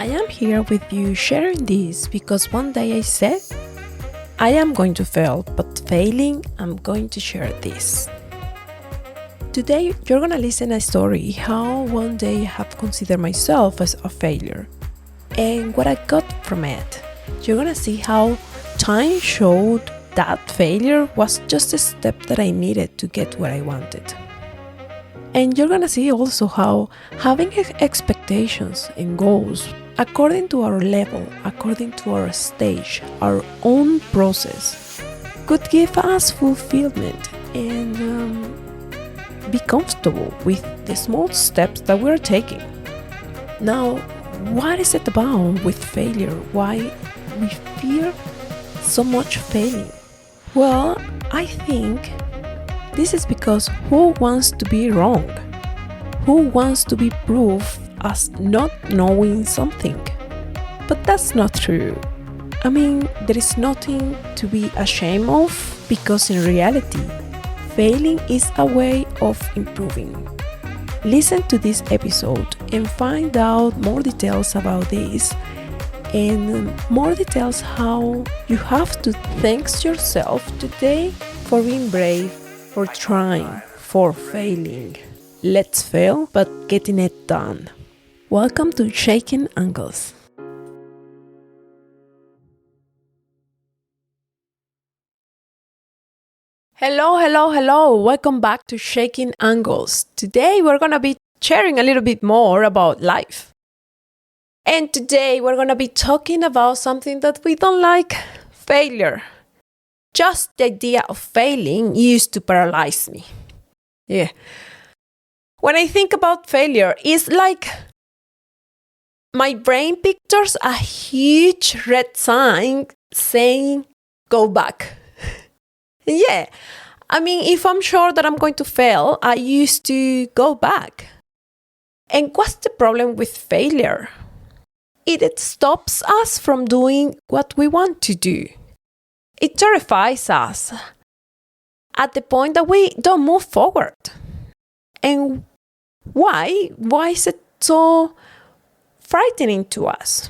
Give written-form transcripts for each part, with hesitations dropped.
am here with you sharing this because one day I said, I am going to fail, but failing, I'm going to share this. Today, you're gonna listen a story how one day I have considered myself as a failure and what I got from it. You're gonna see how time showed that failure was just a step that I needed to get where I wanted. And you're gonna see also how having expectations and goals according to our level, according to our stage, our own process, could give us fulfillment and be comfortable with the small steps that we're taking. Now, what is it about with failure? Why we fear so much failing? Well, I think this is because who wants to be wrong? Who wants to be proved as not knowing something? But that's not true. I mean, there is nothing to be ashamed of because in reality, failing is a way of improving. Listen to this episode and find out more details about this and more details how you have to thank yourself today for being brave, for trying, for failing. Let's fail, but getting it done. Welcome to Shaking Angles. Hello. Welcome back to Shaking Angles. Today we're going to be sharing a little bit more about life. And today we're going to be talking about something that we don't like, failure. Just the idea of failing used to paralyze me. Yeah. When I think about failure, it's like my brain pictures a huge red sign saying, go back. Yeah, I mean, if I'm sure that I'm going to fail, I used to go back. And what's the problem with failure? It stops us from doing what we want to do. It terrifies us at the point that we don't move forward. And why? Why is it so frightening to us?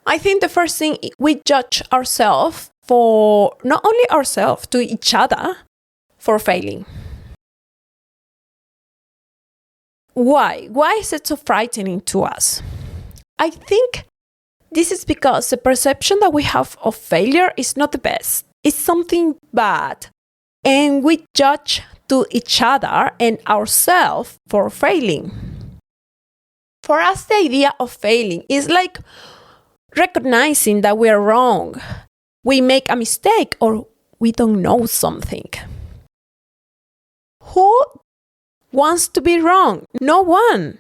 I think the first thing, we judge ourselves for, not only ourselves, to each other for failing. Why? Why is it so frightening to us? I think this is because the perception that we have of failure is not the best. It's something bad. And we judge to each other and ourselves for failing. For us, the idea of failing is like recognizing that we are wrong, we make a mistake, or we don't know something. Who wants to be wrong? No one.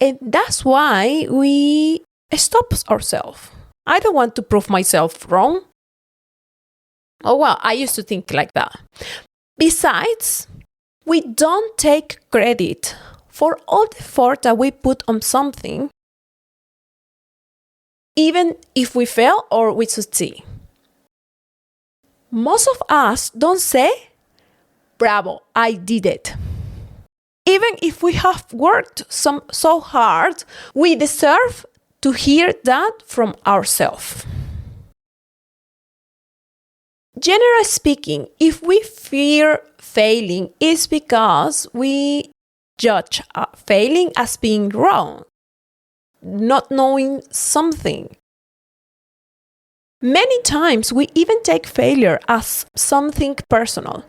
And that's why we stop ourselves. I don't want to prove myself wrong. Oh, well, I used to think like that. Besides, we don't take credit for all the effort that we put on something, even if we fail or we succeed. Most of us don't say, bravo, I did it. Even if we have worked so hard, we deserve to hear that from ourselves. Generally speaking, if we fear failing, it's because we judge failing as being wrong, not knowing something. Many times we even take failure as something personal,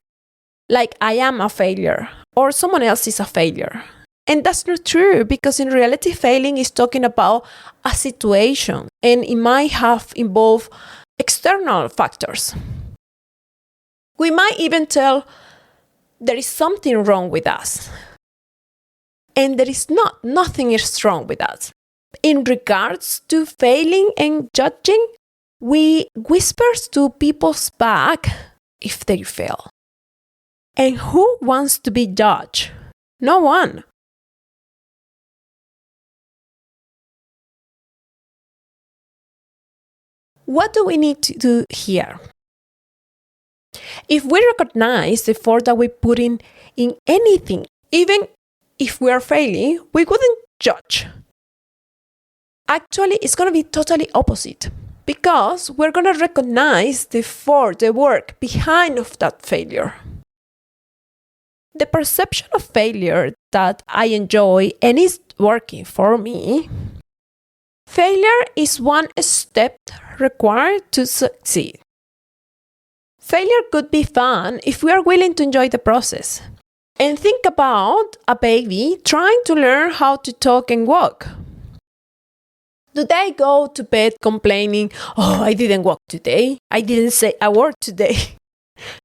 like I am a failure or someone else is a failure. And that's not true, because in reality failing is talking about a situation and it might have involved external factors. We might even tell there is something wrong with us. And there is nothing is wrong with us. In regards to failing and judging, we whisper to people's back if they fail. And who wants to be judged? No one. What do we need to do here? If we recognize the effort that we put in anything, even if we are failing, we wouldn't judge. Actually, it's going to be totally opposite, because we're going to recognize the effort, the work behind of that failure. The perception of failure that I enjoy and is working for me, failure is one step required to succeed. Failure could be fun if we are willing to enjoy the process. And think about a baby trying to learn how to talk and walk. Do they go to bed complaining, "Oh, I didn't walk today. I didn't say a word today"?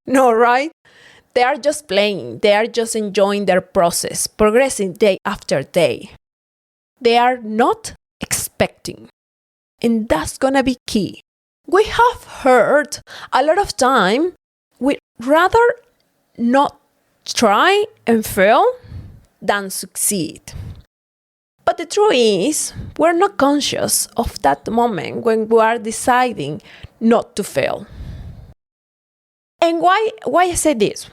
No, right? They are just playing. They are just enjoying their process, progressing day after day. They are not expecting. And that's gonna be key. We have heard a lot of time we'd rather not try and fail than succeed. But the truth is, we're not conscious of that moment when we are deciding not to fail. And why I say this?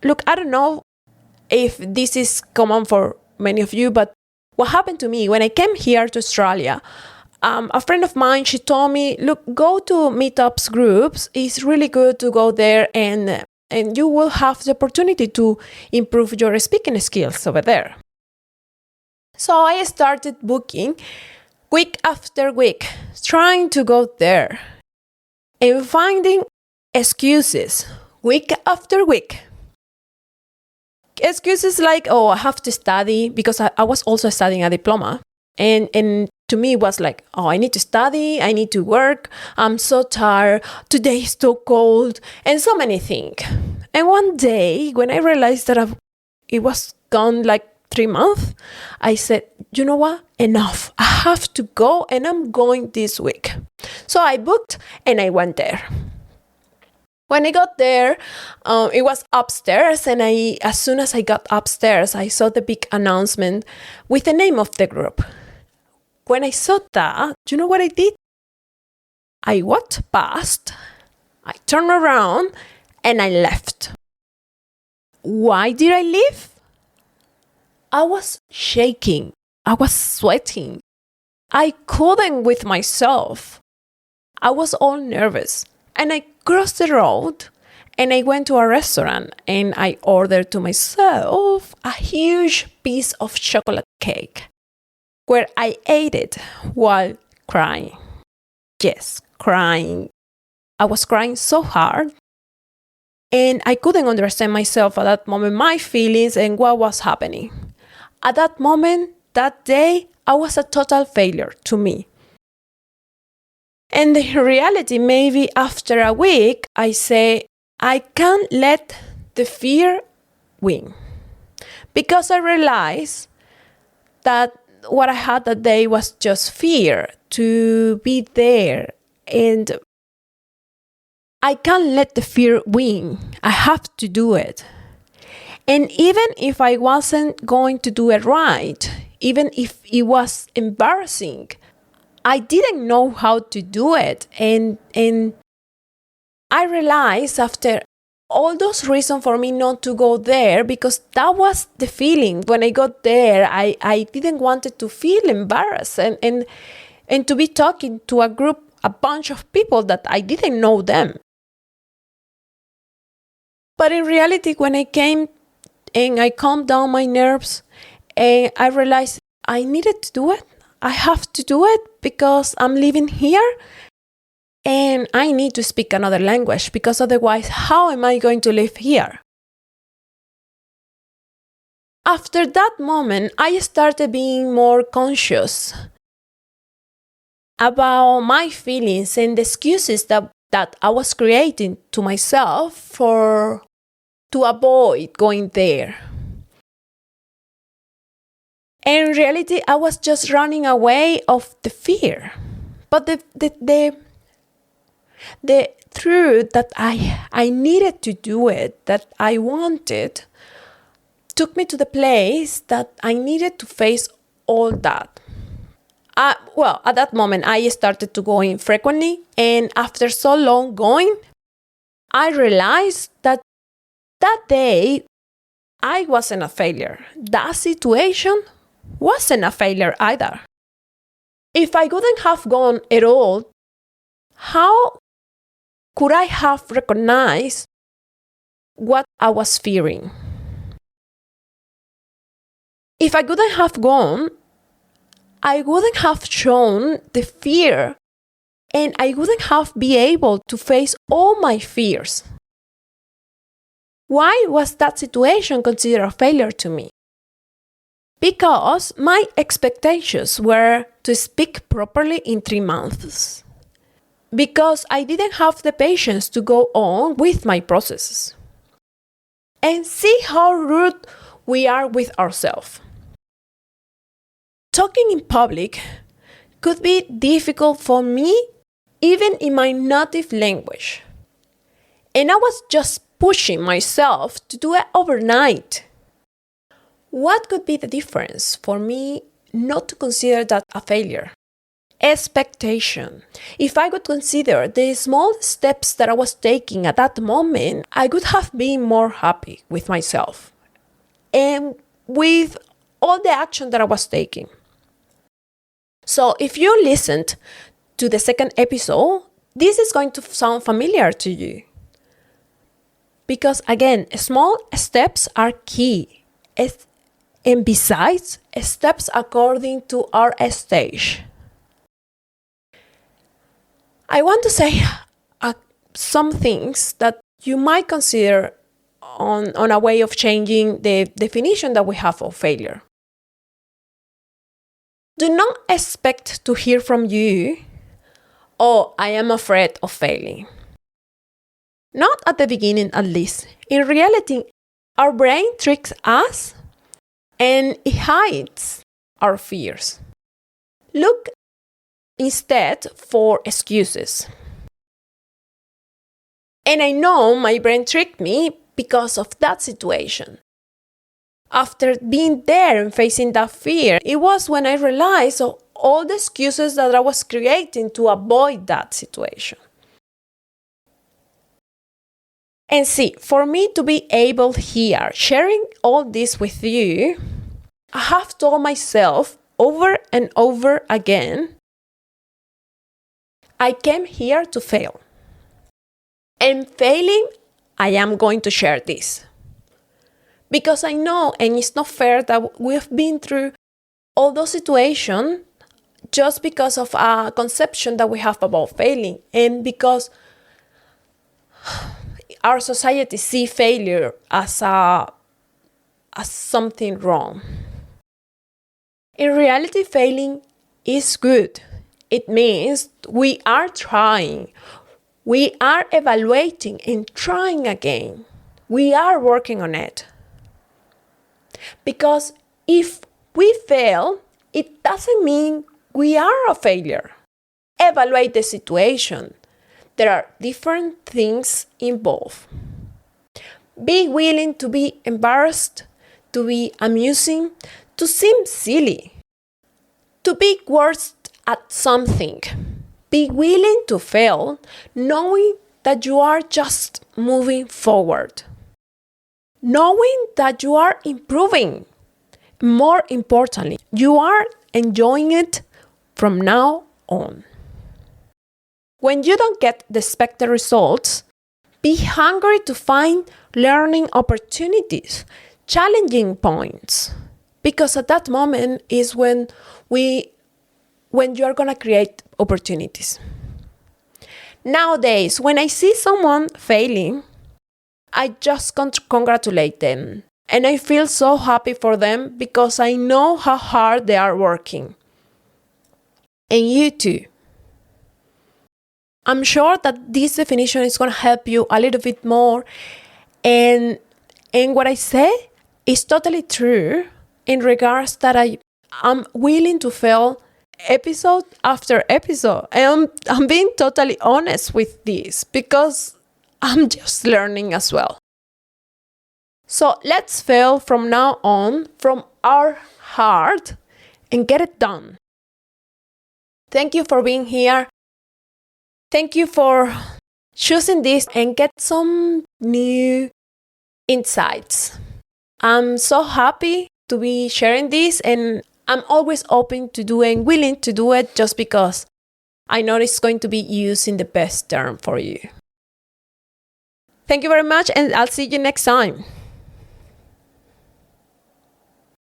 Look, I don't know if this is common for many of you, but what happened to me when I came here to Australia, a friend of mine, she told me, look, go to meetups groups. It's really good to go there, and you will have the opportunity to improve your speaking skills over there. So I started booking week after week, trying to go there and finding excuses week after week. Excuses like, oh, I have to study, because I was also studying a diploma. And to me, it was like, oh, I need to study, I need to work, I'm so tired, today is so cold, and so many things. And one day, when I realized that it was gone like 3 months, I said, you know what? Enough. I have to go, and I'm going this week. So I booked and I went there. When I got there, it was upstairs, and as soon as I got upstairs, I saw the big announcement with the name of the group. When I saw that, you know what I did? I walked past, I turned around, and I left. Why did I leave? I was shaking. I was sweating. I couldn't with myself. I was all nervous. And I crossed the road and I went to a restaurant and I ordered to myself a huge piece of chocolate cake, where I ate it while crying. Yes, crying. I was crying so hard. And I couldn't understand myself at that moment, my feelings and what was happening. At that moment, that day, I was a total failure to me. And in reality, maybe after a week, I say, I can't let the fear win. Because I realized that what I had that day was just fear to be there. And I can't let the fear win. I have to do it. And even if I wasn't going to do it right, even if it was embarrassing, I didn't know how to do it. And I realized after all those reasons for me not to go there, because that was the feeling. When I got there, I didn't want to feel embarrassed and to be talking to a bunch of people that I didn't know them. But in reality, when I came and I calmed down my nerves, and I realized I needed to do it. I have to do it because I'm living here and I need to speak another language, because otherwise, how am I going to live here? After that moment, I started being more conscious about my feelings and the excuses that I was creating to myself to avoid going there. And in reality, I was just running away of the fear. But the truth that I needed to do it, that I wanted, took me to the place that I needed to face all that. At that moment, I started to go in frequently. And after so long going, I realized that day, I wasn't a failure. That situation wasn't a failure either. If I wouldn't have gone at all, how could I have recognized what I was fearing? If I wouldn't have gone, I wouldn't have shown the fear, and I wouldn't have been able to face all my fears. Why was that situation considered a failure to me? Because my expectations were to speak properly in 3 months. Because I didn't have the patience to go on with my processes. And see how rude we are with ourselves. Talking in public could be difficult for me, even in my native language. And I was just pushing myself to do it overnight. What could be the difference for me not to consider that a failure? Expectation. If I could consider the small steps that I was taking at that moment, I could have been more happy with myself and with all the action that I was taking. So if you listened to the second episode, this is going to sound familiar to you. Because again, small steps are key. And besides, steps according to our stage. I want to say some things that you might consider on a way of changing the definition that we have of failure. Do not expect to hear from you, "Oh, I am afraid of failing." Not at the beginning, at least. In reality, our brain tricks us and it hides our fears. Look instead for excuses. And I know my brain tricked me because of that situation. After being there and facing that fear, it was when I realized all the excuses that I was creating to avoid that situation. And see, for me to be able here, sharing all this with you, I have told myself over and over again, I came here to fail. And failing, I am going to share this. Because I know, and it's not fair that we've been through all those situations just because of a conception that we have about failing, and because our society sees failure as something wrong. In reality, failing is good. It means we are trying. We are evaluating and trying again. We are working on it. Because if we fail, it doesn't mean we are a failure. Evaluate the situation. There are different things involved. Be willing to be embarrassed, to be amusing, to seem silly, to be worse at something. Be willing to fail, knowing that you are just moving forward. Knowing that you are improving. More importantly, you are enjoying it from now on. When you don't get the expected results, be hungry to find learning opportunities, challenging points. Because at that moment is when you are going to create opportunities. Nowadays, when I see someone failing, I just congratulate them. And I feel so happy for them because I know how hard they are working. And you too. I'm sure that this definition is going to help you a little bit more. And what I say is totally true in regards that I'm willing to fail episode after episode. And I'm being totally honest with this because I'm just learning as well. So let's fail from now on from our heart and get it done. Thank you for being here. Thank you for choosing this and get some new insights. I'm so happy to be sharing this, and I'm always open to do and willing to do it just because I know it's going to be used in the best term for you. Thank you very much, and I'll see you next time.